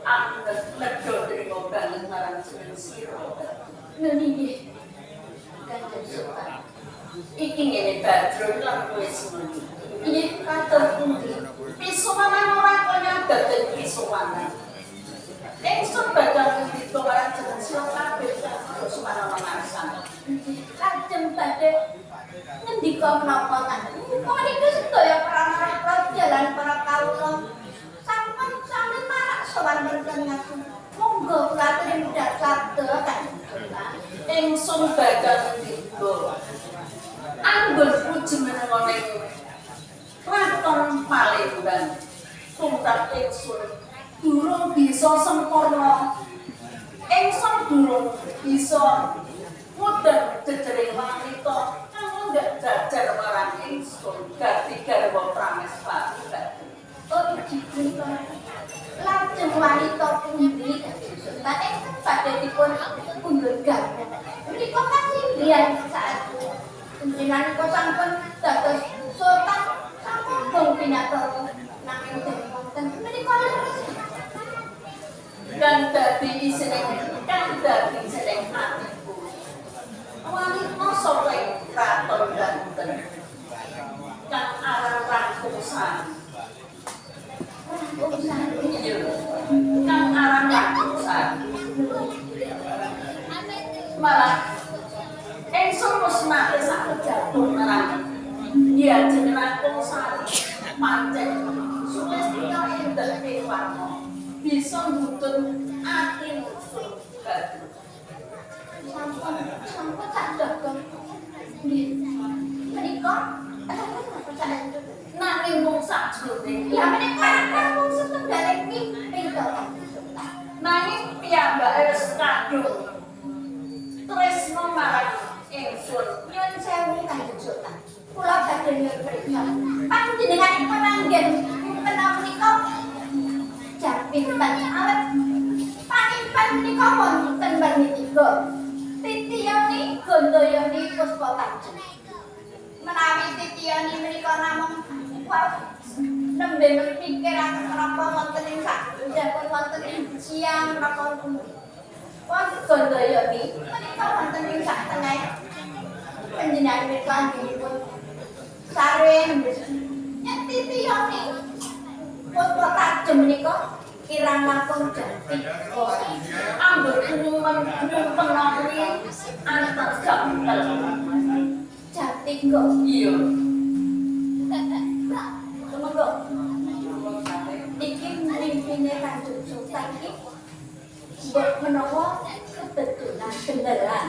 Anget medho trima banget marang jeneng sira. Niki Kanjeng Sultan. Iki ngene Badrun lan kowe semono. Inggih katur pundi? Pisuwanan ora kaya dadi pisuwanan. Ingsun badhe ngidito marang jeneng sira kabeh terus marang mangarsan. Lajeng badhe ngendika menapa Kanjeng? Menika sedaya para jalan para kawula sampun sami marak sowan wonten ngaten. Monggo kula aturi mudah sabda Kanjeng Sultan. Ingsun badhe ngidito. Anggur puji menengo ning Kraton Palembang. Tumrap ingsun durung bisa sempurna. Ingsun durung bisa mudheng jejering wanita kang ndak jajar marang ingsun dadi garwa Prameswari. Oh dipun lajeng wanita pundi Kanjeng Sultan ingkang badhe dipun undur gambar. Menika kasinggihan saat panjenengan sampun dados sultan sampun pinatoro nanging wonten menika leres. Dan dadi isining atiku. Wanita saka ing kraton Banten kang aran Rangkusan. Iya, kang aran Rangkusan. Malah ingsun wis nate saged jatuh nerang. Dia jeneng Rangkusan. Pancen sumestina enten warna bisa ngutun ati musuh Badrun. Sampun sadhakon. Nggih. Menika Nanging mung sajroning ya menika mung setunggaling mimpi to Kanjeng Sultan. nanging piyambake wis kadung tresno marang ingsun. Nyuwun sewu Kanjeng Sultan. Kula badhe nyuwun priyambak. Panjenenganipun anggen menika jam pinten awet panimpen menika wonten bani tiga. Titiyani Gandayani Puspakanjeng. Menawi titiyani menika namung nembe mikiraken menapa wonten ing sakjroning wonten ing siang menapa pundi. Wonten Gandayani menika wonten ing sak tengah panjenengan menika anggenipun sare yen titiyani Puspakanjeng menika kirang langkung jati. Anggur kunyumen penoni antar gampel. Jati kok. Iya. Monggo. Iki mimpine Kanjeng Sultan iki mbok menawa kebetulan beneran.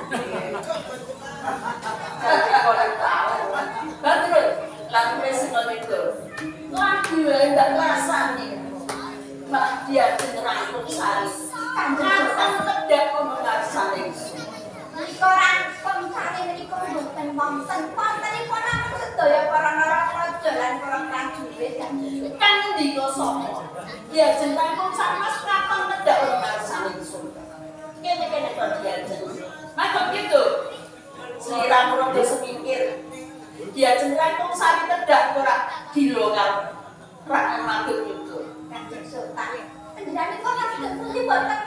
Badrun, lan wis ngono iku. Lagi wae ndak rasane. Mak dia jeneng Sari. Kanjeng tedak ono rasane. Menika rangkong sari menika mboten wontenipun namung sedaya para narapraja lan para prajurit Kanjeng Sultan. Kan ndika sapa? Ya jeneng Mas katon tedak ono rasane ingsun. Kene-kene kok dia jeneng. Maka gitu. Sliramu rada semikir. Dia jeneng Sari tedak ora gila karo rak madhep itu. Kanjeng Sultan. Panjenengan kok lagi pundi boten